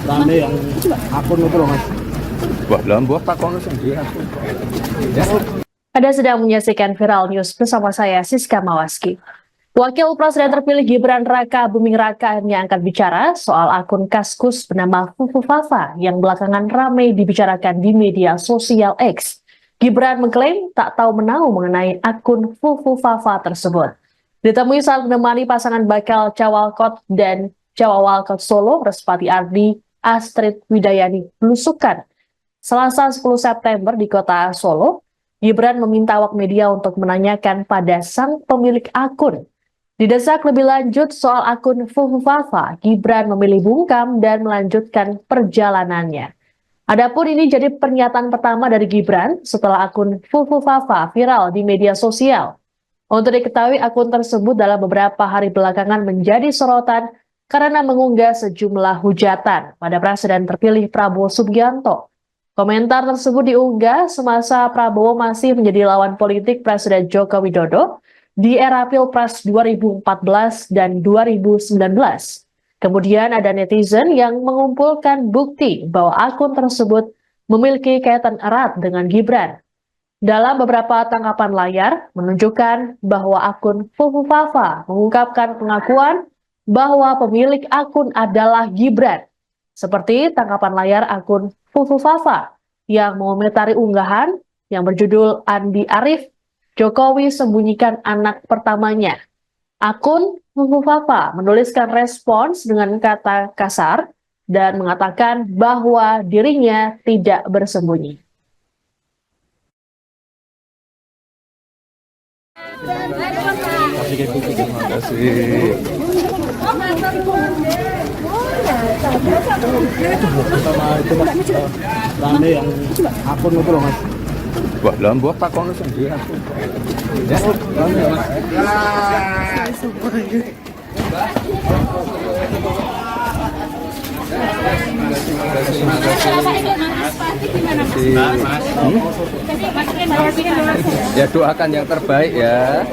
rame yang akun itu loh mas. Wah, buah takon sendiri. Ya. Anda sedang menyaksikan Viral News bersama saya, Siska Mawaski. Wakil Presiden terpilih Gibran Raka Buming Raka akhirnya angkat bicara soal akun Kaskus bernama Fufu Fafa yang belakangan ramai dibicarakan di media sosial X. Gibran mengklaim tak tahu menahu mengenai akun Fufu Fafa tersebut. Ditemui saat menemani pasangan bakal Cawalkot dan Cawalkot Solo, Respati Ardi, Astrid Widayani belusukan. Selasa 10 September di kota Solo, Gibran meminta awak media untuk menanyakan pada sang pemilik akun. Didesak lebih lanjut soal akun Fufu Fafa, Gibran memilih bungkam dan melanjutkan perjalanannya. Adapun ini jadi pernyataan pertama dari Gibran setelah akun Fufu Fafa viral di media sosial. Untuk diketahui, akun tersebut dalam beberapa hari belakangan menjadi sorotan karena mengunggah sejumlah hujatan pada Presiden terpilih Prabowo Subianto. Komentar tersebut diunggah semasa Prabowo masih menjadi lawan politik Presiden Joko Widodo di era Pilpres 2014 dan 2019. Kemudian ada netizen yang mengumpulkan bukti bahwa akun tersebut memiliki kaitan erat dengan Gibran. Dalam beberapa tangkapan layar menunjukkan bahwa akun Fufu Fafa mengungkapkan pengakuan bahwa pemilik akun adalah Gibran. Seperti tangkapan layar akun Fufu Fafa yang mengomentari unggahan yang berjudul Andi Arief, Jokowi sembunyikan anak pertamanya. Akun Fufu Fafa menuliskan respons dengan kata kasar dan mengatakan bahwa dirinya tidak bersembunyi. Terima kasih. Sama itu mas, rame yang akun itu loh mas. Wah, buah takon sendiri. Ya. Rame mas. Ya, doakan yang terbaik ya.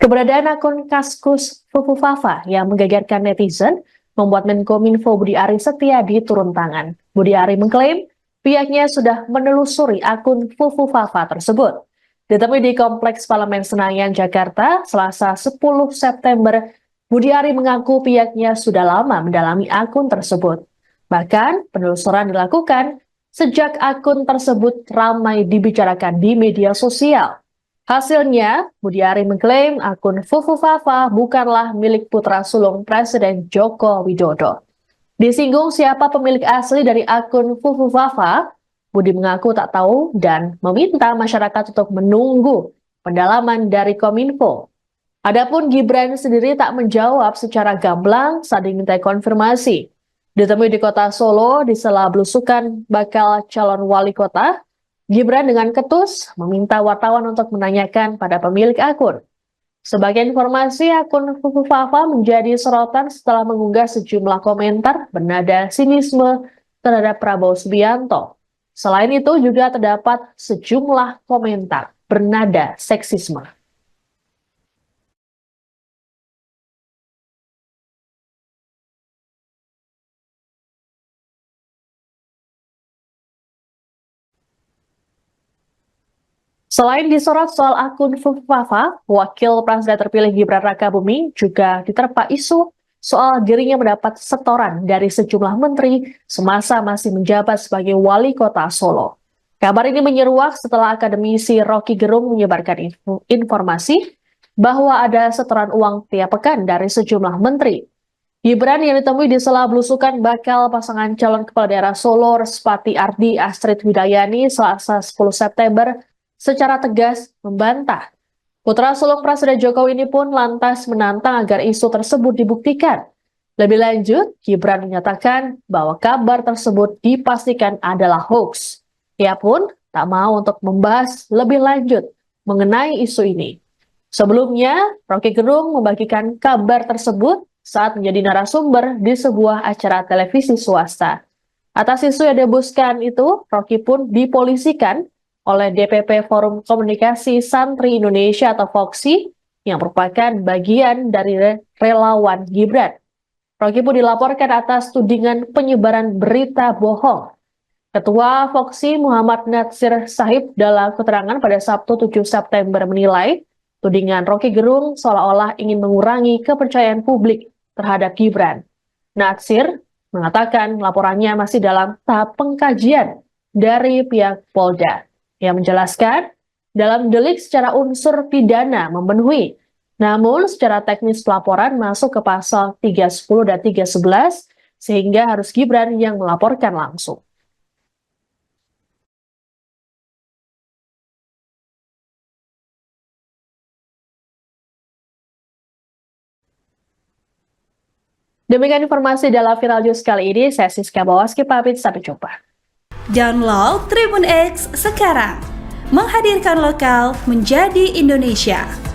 Keberadaan akun Kaskus Fufu Fafa yang menggegerkan netizen membuat Menkominfo Budi Ari Setiadi turun tangan. Budi Ari mengklaim pihaknya sudah menelusuri akun Fufu Fafa tersebut. Ditemui di Kompleks Parlemen Senayan, Jakarta, Selasa 10 September, Budi Ari mengaku pihaknya sudah lama mendalami akun tersebut. Bahkan penelusuran dilakukan sejak akun tersebut ramai dibicarakan di media sosial. Hasilnya, Budi Ari mengklaim akun Fufu Fafa bukanlah milik putra sulung Presiden Joko Widodo. Disinggung siapa pemilik asli dari akun Fufu Fafa, Budi mengaku tak tahu dan meminta masyarakat untuk menunggu pendalaman dari Kominfo. Adapun Gibran sendiri tak menjawab secara gamblang saat dimintai konfirmasi. Ditemui di kota Solo di sela belusukan bakal calon wali kota, Gibran dengan ketus meminta wartawan untuk menanyakan pada pemilik akun. Sebagai informasi, akun Fufu Fafa menjadi sorotan setelah mengunggah sejumlah komentar bernada sinisme terhadap Prabowo Subianto. Selain itu juga terdapat sejumlah komentar bernada seksisme. Selain disorot soal akun Fufu Fafa, Wakil Presiden terpilih Gibran Raka Buming juga diterpa isu soal dirinya mendapat setoran dari sejumlah menteri semasa masih menjabat sebagai wali kota Solo. Kabar ini menyeruak setelah akademisi Rocky Gerung menyebarkan informasi bahwa ada setoran uang tiap pekan dari sejumlah menteri. Gibran yang ditemui di sela belusukan bakal pasangan calon kepala daerah Solo Respati Ardi Astrid Widayani Selasa 10 September secara tegas membantah. Putra sulung Presiden Jokowi ini pun lantas menantang agar isu tersebut dibuktikan. Lebih lanjut, Gibran menyatakan bahwa kabar tersebut dipastikan adalah hoax. Ia pun tak mau untuk membahas lebih lanjut mengenai isu ini. Sebelumnya, Rocky Gerung membagikan kabar tersebut saat menjadi narasumber di sebuah acara televisi swasta. Atas isu yang dihembuskan itu, Rocky pun dipolisikan oleh DPP Forum Komunikasi Santri Indonesia atau FOKSI yang merupakan bagian dari relawan Gibran. Rocky pun dilaporkan atas tudingan penyebaran berita bohong. Ketua FOKSI Muhammad Natsir Sahib dalam keterangan pada Sabtu 7 September menilai tudingan Rocky Gerung seolah-olah ingin mengurangi kepercayaan publik terhadap Gibran. Natsir mengatakan laporannya masih dalam tahap pengkajian dari pihak Polda. Yang menjelaskan, dalam delik secara unsur pidana memenuhi, namun secara teknis pelaporan masuk ke pasal 310 dan 311, sehingga harus Gibran yang melaporkan langsung. Demikian informasi dalam Viral News kali ini, saya Siska Mawaski pamit, sampai jumpa. Download Tribun X sekarang, menghadirkan lokal menjadi Indonesia.